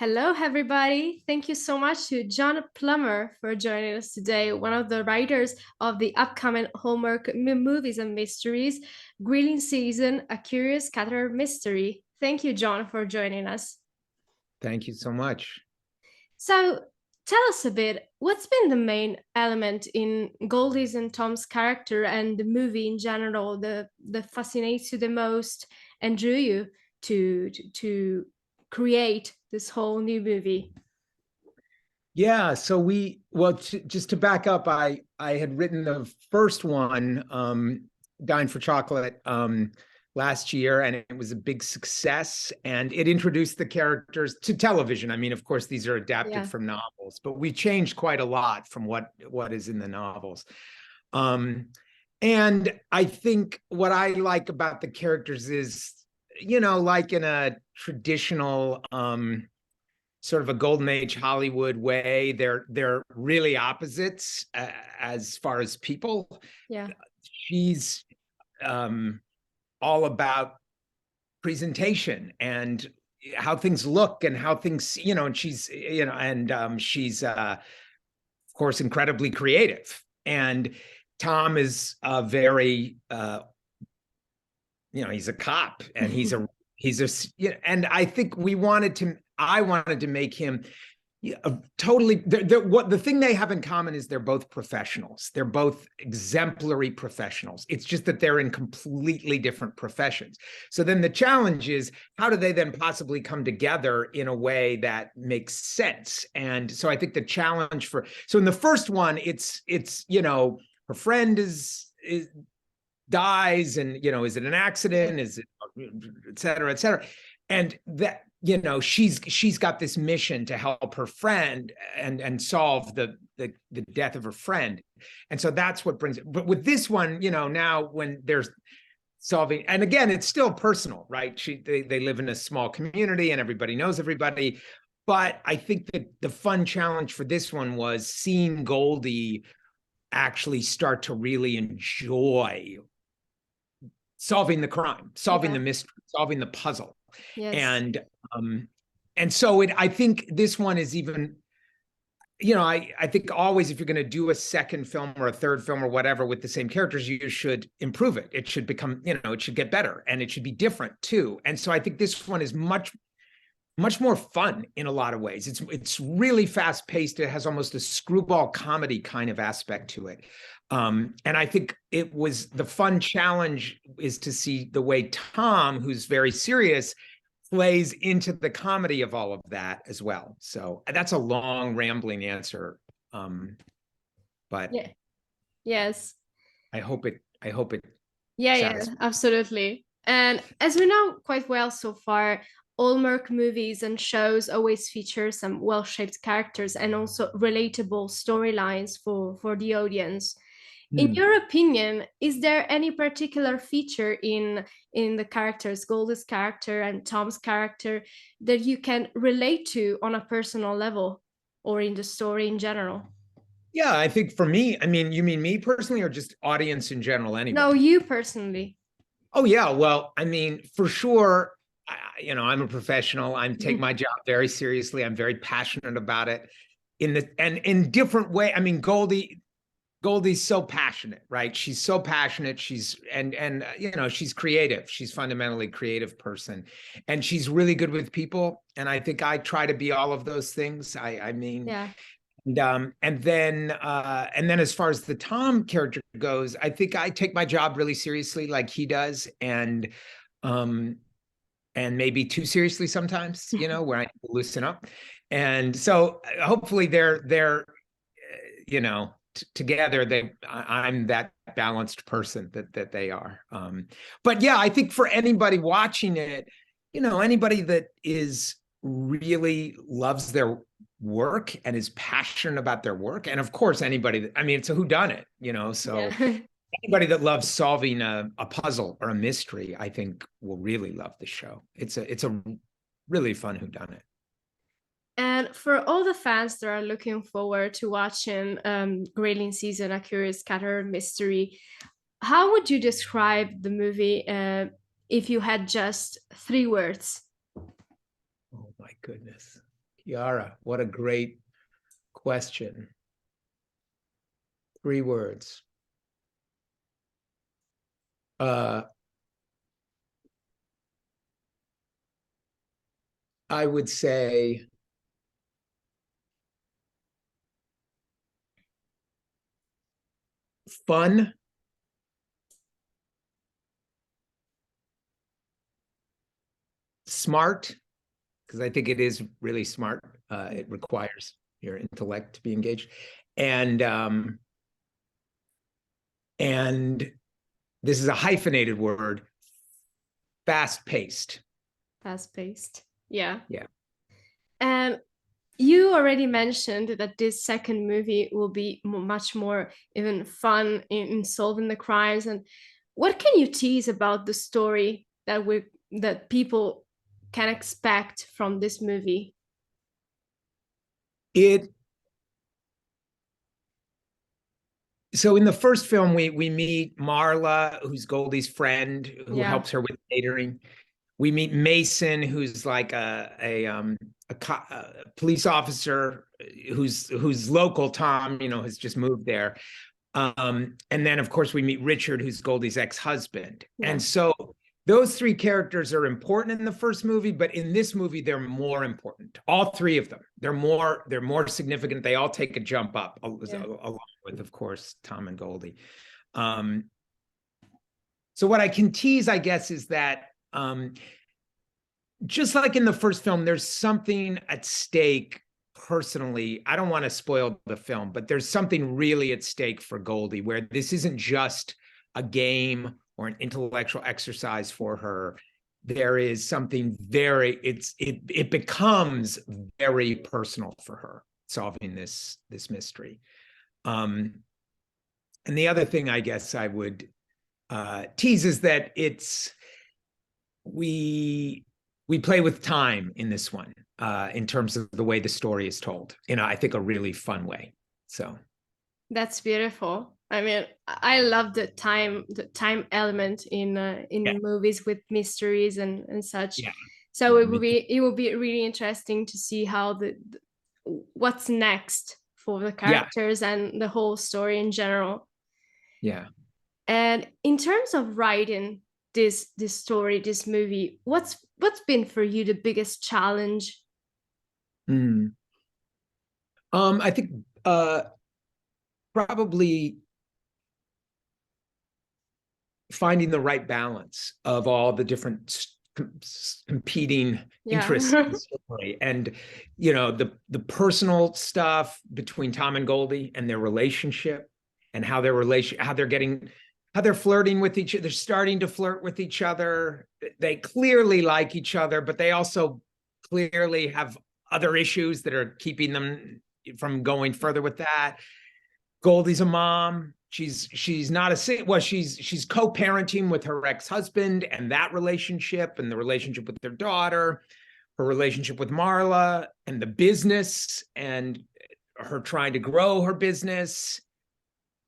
Hello, everybody. Thank you so much to John Plummer for joining us today, one of the writers of the upcoming Hallmark movies and mysteries, Grilling Season, A Curious Caterer Mystery. Thank you, John, for joining us. Thank you so much. So, tell us a bit, what's been the main element in Goldie's and Tom's character and the movie in general that fascinates you the most and drew you to create this whole new movie? Yeah, so just to back up, I had written the first one, Dying for Chocolate, last year, and it was a big success, and it introduced the characters to television. I mean, of course, these are adapted from novels, but we changed quite a lot from what is in the novels. And I think what I like about the characters is, like in a traditional sort of a golden age Hollywood way, they're really opposites as far as people. Yeah. She's all about presentation and how things look and how things, and she's, she's of course incredibly creative. And Tom is very he's a cop, and he's a and I think I wanted to make him totally. What the thing they have in common is they're both professionals. They're both exemplary professionals. It's just that they're in completely different professions. So then the challenge is, how do they then possibly come together in a way that makes sense? And so I think the challenge so in the first one, it's her friend dies, and is it an accident, is it, et cetera, and that she's got this mission to help her friend and solve the death of her friend. And so that's what brings it. But with this one, now when there's solving, and again, it's still personal, right? They live in a small community and everybody knows everybody. But I think that the fun challenge for this one was seeing Goldie actually start to really enjoy solving the crime, solving the mystery, solving the puzzle. Yes. And so I think this one is even, I think always, if you're going to do a second film or a third film or whatever with the same characters, you should improve it. It should become, it should get better, and it should be different too. And so I think this one is much more fun in a lot of ways. It's really fast paced. It has almost a screwball comedy kind of aspect to it. And I think it was the fun challenge is to see the way Tom, who's very serious, plays into the comedy of all of that as well. So that's a long, rambling answer. But yeah. Yes. I hope it Yeah, absolutely. And as we know quite well so far, Hallmark movies and shows always feature some well-shaped characters and also relatable storylines for the audience. In your opinion, is there any particular feature in the characters, Goldie's character and Tom's character, that you can relate to on a personal level or in the story in general? Yeah, I think for me, I mean, you mean me personally or just audience in general anyway? No, you personally. Oh, yeah. Well, I mean, for sure, I'm a professional. I take my job very seriously. I'm very passionate about it in different way. I mean, Goldie's so passionate, right? She's so passionate. She's she's creative. She's fundamentally creative person, and she's really good with people. And I think I try to be all of those things. I mean, Yeah. And then as far as the Tom character goes, I think I take my job really seriously, like he does, and maybe too seriously sometimes, where I loosen up. And so hopefully they're together, I'm that balanced person that they are. But yeah, I think for anybody watching it, anybody that is really loves their work and is passionate about their work, and of course anybody that, I mean, it's a whodunit, so anybody that loves solving a puzzle or a mystery, I think will really love the show. It's a really fun whodunit. And for all the fans that are looking forward to watching Grilling Season, A Curious Caterer Mystery, how would you describe the movie if you had just 3 words? Oh my goodness. Kiara, what a great question. 3 words. I would say fun, smart, because I think it is really smart. It requires your intellect to be engaged, and this is a hyphenated word, fast-paced. Fast-paced. Yeah. Yeah. And you already mentioned that this second movie will be much more even fun in solving the crimes. And what can you tease about the story that people can expect from this movie? So in the first film, we meet Marla, who's Goldie's friend, who helps her with catering. We meet Mason, who's like a police officer who's local. Tom, has just moved there. And then, of course, we meet Richard, who's Goldie's ex-husband. And so those 3 characters are important in the first movie, but in this movie, they're more important. All 3 of them. They're more significant. They all take a jump up, along with, of course, Tom and Goldie. So what I can tease, I guess, is that just like in the first film, there's something at stake personally. I don't want to spoil the film, but there's something really at stake for Goldie, where this isn't just a game or an intellectual exercise for her. There is something it becomes very personal for her, solving this mystery. And the other thing I guess I would tease is that we play with time in this one, in terms of the way the story is told, in I think a really fun way. So that's beautiful. I mean, I love the time element in movies with mysteries and such. Yeah. So it will be really interesting to see how what's next for the characters and the whole story in general. Yeah. And in terms of writing this story, this movie, what's been for you the biggest challenge? I think probably finding the right balance of all the different competing interests in the story. And the personal stuff between Tom and Goldie and their relationship, and how they're flirting with each other. They're starting to flirt with each other. They clearly like each other, but they also clearly have other issues that are keeping them from going further with that. Goldie's a mom. She's not she's co-parenting with her ex-husband, and that relationship, and the relationship with their daughter, her relationship with Marla, and the business, and her trying to grow her business.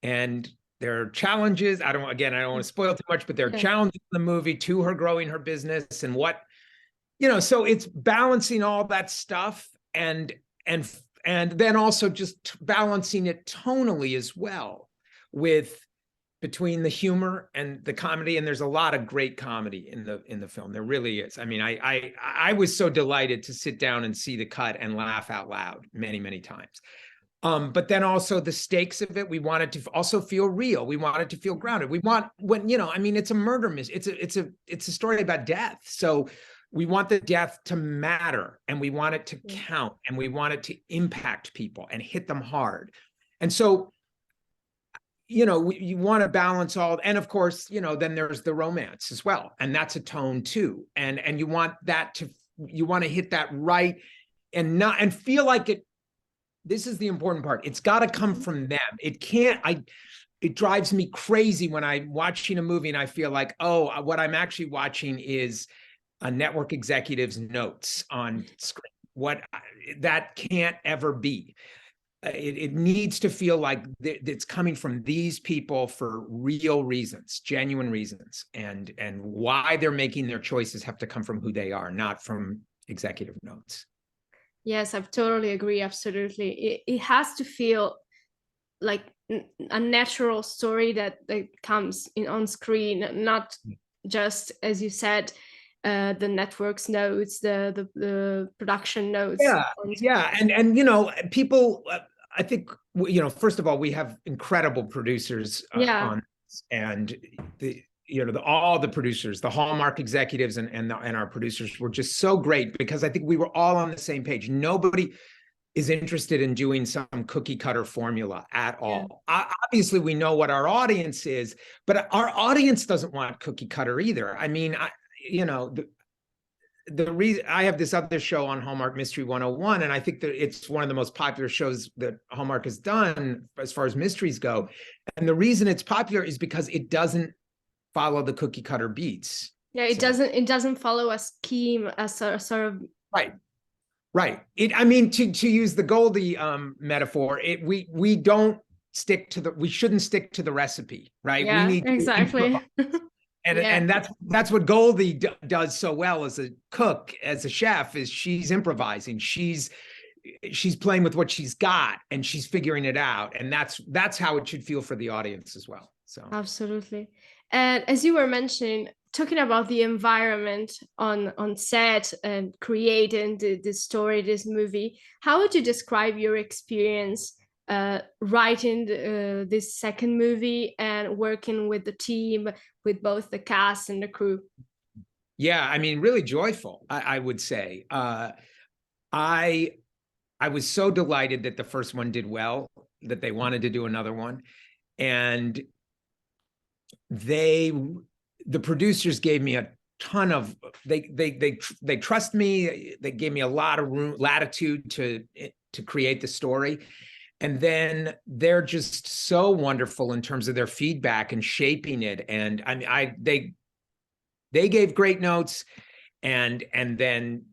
And there are challenges. I don't want to spoil too much, but there are challenges in the movie to her growing her business, and so it's balancing all that stuff, and then also just balancing it tonally as well, between the humor and the comedy. And there's a lot of great comedy in the film. There really is. I mean, I was so delighted to sit down and see the cut and laugh out loud many, many times. But then also the stakes of it, we want it to also feel real. We want it to feel grounded. We want it's a murder mystery. It's a story about death. So we want the death to matter, and we want it to count, and we want it to impact people and hit them hard. And so, you want to balance all, and of course, then there's the romance as well. And that's a tone too. And you want to hit that right, and feel like it. This is the important part. It's got to come from them. It can't, it drives me crazy when I'm watching a movie and I feel like, oh, what I'm actually watching is a network executive's notes on screen. That can't ever be. It needs to feel like it's coming from these people for real reasons, genuine reasons, and why they're making their choices have to come from who they are, not from executive notes. Yes, I totally agree. Absolutely. It has to feel like a natural story that comes in on screen, not just, as you said, the network's notes, the production notes. Yeah, yeah, and people. I think first of all, we have incredible producers Yeah, on this, and all the producers, the Hallmark executives, and our producers were just so great because I think we were all on the same page. Nobody is interested in doing some cookie cutter formula at yeah, all. Obviously, we know what our audience is, but our audience doesn't want cookie cutter either. I mean, the reason I have this other show on Hallmark Mystery 101, and I think that it's one of the most popular shows that Hallmark has done as far as mysteries go. And the reason it's popular is because it doesn't follow the cookie cutter beats. yeah. It So, doesn't follow a scheme, a sort of. right. Right. I mean, to use the Goldie metaphor, we don't stick to we shouldn't stick to the recipe, right? We Yeah, need to improvise. exactly. Yeah, And that's what Goldie does so well as a cook, as a chef, is she's improvising. She's playing with what she's got and she's figuring it out. And that's how it should feel for the audience as well. So absolutely. And as you were mentioning, talking about the environment on set and creating the story, this movie, how would you describe your experience writing this second movie and working with the team, with both the cast and the crew? yeah, I mean, really joyful, I would say. I was so delighted that the first one did well, that they wanted to do another one. And the producers gave me a ton of, they trust me. They gave me a lot of latitude to create the story. And then they're just so wonderful in terms of their feedback and shaping it. And I mean, they gave great notes. And then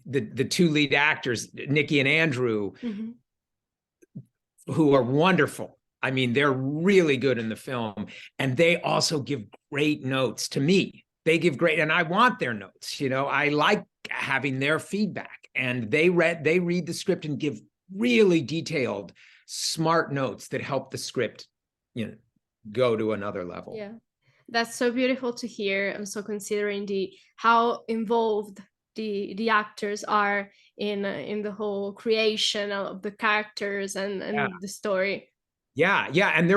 the two lead actors, Nikki and Andrew, Mm-hmm. who are wonderful. I mean, they're really good in the film, and they also give great notes to me. They give great, and I want their notes. I like having their feedback, and they read the script and give really detailed, smart notes that help the script, go to another level. Yeah, that's so beautiful to hear. And so considering the how involved the actors are in the whole creation of the characters and Yeah. the story. Yeah, yeah, and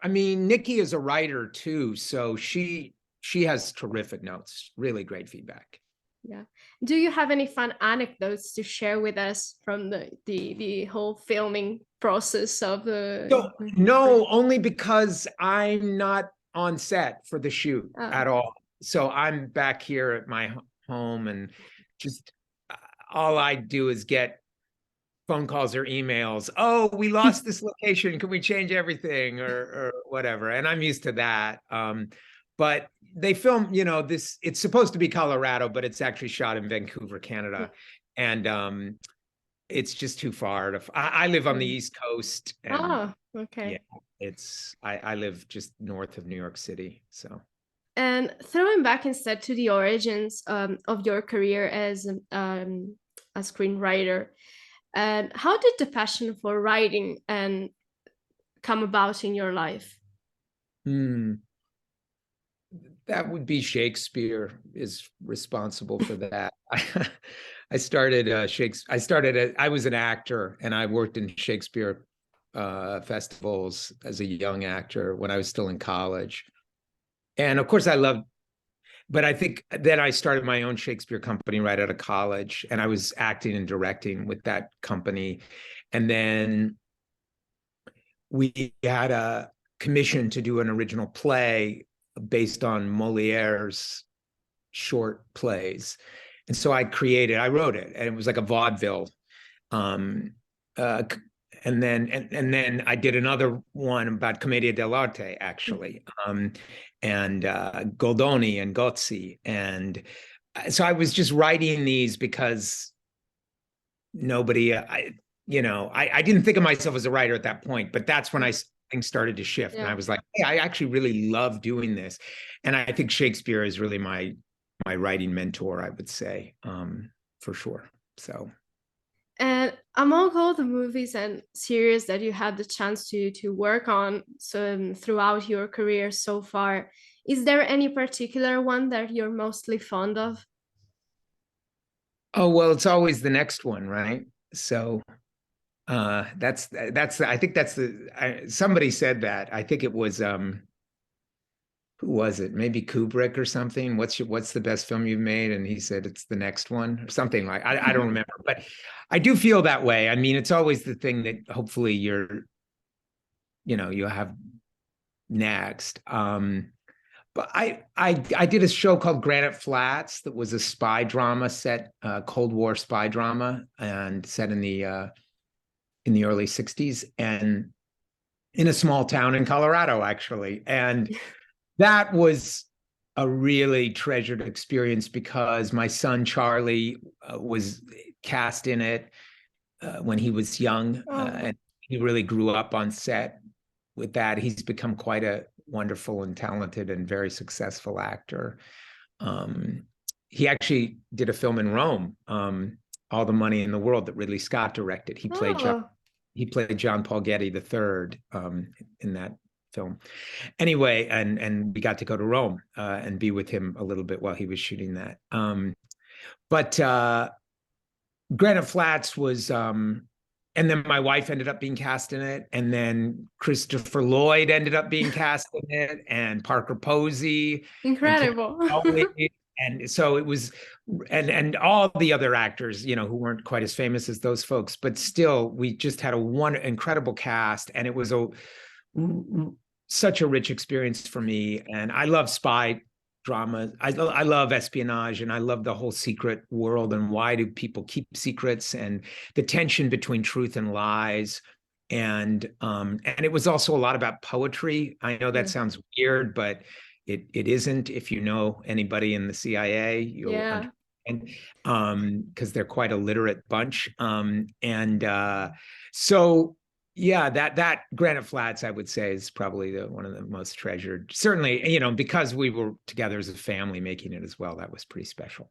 I mean, Nikki is a writer too, so she has terrific notes, really great feedback. Yeah. Do you have any fun anecdotes to share with us from the whole filming process of the? So no, only because I'm not on set for the shoot Oh, at all. So I'm back here at my home, and just all I do is get phone calls or emails. Oh, we lost this location. Can we change everything or whatever? And I'm used to that. But they film, this, it's supposed to be Colorado, but it's actually shot in Vancouver, Canada. And it's just too far I live on the East Coast, and oh, yeah, okay. I live just north of New York City. So And throwing back instead to the origins of your career as a screenwriter, how did the passion for writing and come about in your life? that would be Shakespeare is responsible for that. I started Shakespeare. I was an actor, and I worked in Shakespeare festivals as a young actor when I was still in college. And of course, but I think then I started my own Shakespeare company right out of college, and I was acting and directing with that company. And then we had a commission to do an original play based on Moliere's short plays. And so I wrote it, and it was like a vaudeville. Um, uh, and then I did another one about Commedia dell'arte, actually, and Goldoni and Gozzi. And so I was just writing these because I didn't think of myself as a writer at that point, but that's when things started to shift. And I was like, hey, I actually really love doing this. And I think Shakespeare is really my writing mentor, I would say, for sure. So And among all the movies and series that you had the chance to work on throughout your career so far, is there any particular one that you're mostly fond of? Oh, well, it's always the next one, right? So I think that's somebody said that. I think it was who was it? Maybe Kubrick or something. What's the best film you've made? And he said it's the next one or something like I don't remember, but I do feel that way. I mean, it's always the thing that hopefully you'll have next. But I did a show called Granite Flats that was a spy drama set, Cold War spy drama, and set in the early 60s and in a small town in Colorado, actually. And that was a really treasured experience because my son Charlie was cast in it when he was young, and he really grew up on set with that. He's become quite a wonderful and talented and very successful actor. He actually did a film in Rome, All the Money in the World, that Ridley Scott directed. He played John Paul Getty III in that film. Anyway, and we got to go to Rome and be with him a little bit while he was shooting that. But Granite Flats was, and then my wife ended up being cast in it, and then Christopher Lloyd ended up being cast in it, and Parker Posey, Incredible. and so it was, and all the other actors, who weren't quite as famous as those folks, but still, we just had one incredible cast, and it was such a rich experience for me. And I love spy drama. I love espionage, and I love the whole secret world, and why do people keep secrets, and the tension between truth and lies. And it was also a lot about poetry. I know that sounds weird, but it isn't. If you know anybody in the CIA, you'll understand, because they're quite a literate bunch. So yeah, that Granite Flats, I would say, is probably one of the most treasured. Certainly, because we were together as a family making it as well. That was pretty special.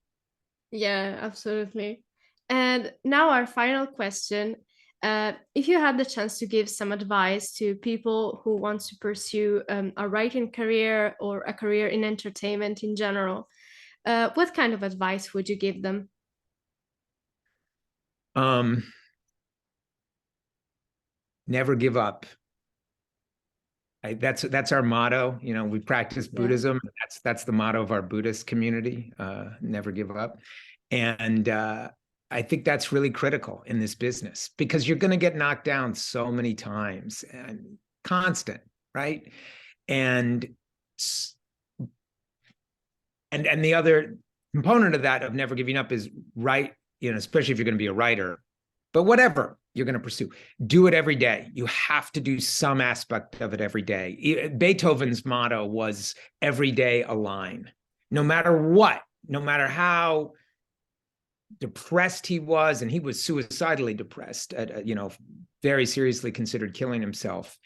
Yeah, absolutely. And now our final question. If you had the chance to give some advice to people who want to pursue a writing career or a career in entertainment in general, what kind of advice would you give them? Never give up. That's our motto. We practice Buddhism. That's the motto of our Buddhist community. Never give up. And I think that's really critical in this business, because you're going to get knocked down so many times, and constant, right? And the other component of that, of never giving up, is especially if you're going to be a writer, but whatever you're going to pursue, do it every day. You have to do some aspect of it every day. Beethoven's motto was every day a line. No matter what, no matter how depressed he was, and he was suicidally depressed, very seriously considered killing himself.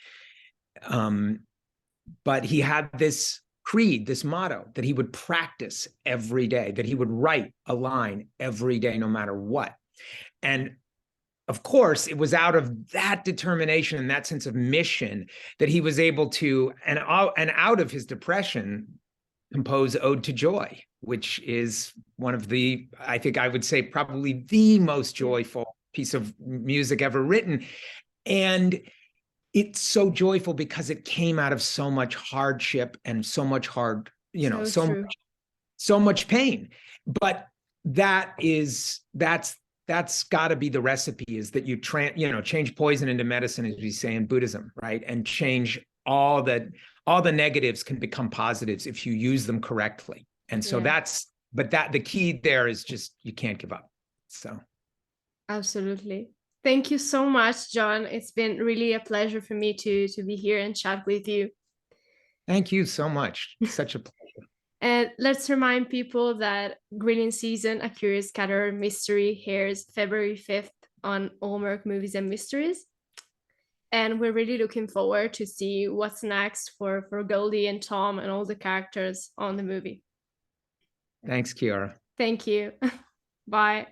But he had this creed, this motto, that he would practice every day, that he would write a line every day, no matter what. And of course, it was out of that determination and that sense of mission that he was able to, and out of his depression, compose Ode to Joy, which is one of the, I think I would say, probably the most joyful piece of music ever written. And it's so joyful because it came out of so much hardship and so much so much pain. But that's got to be the recipe, is that you change poison into medicine, as we say in Buddhism, right? And change all the negatives can become positives if you use them correctly. And so the key there is just, you can't give up. So absolutely. Thank you so much, John. It's been really a pleasure for me to be here and chat with you. Thank you so much. Such a pleasure. And let's remind people that Grilling Season, A Curious Caterer mystery, airs February 5th on Hallmark Movies and Mysteries. And we're really looking forward to see what's next for Goldie and Tom and all the characters on the movie. Thanks, Kiara. Thank you. Bye.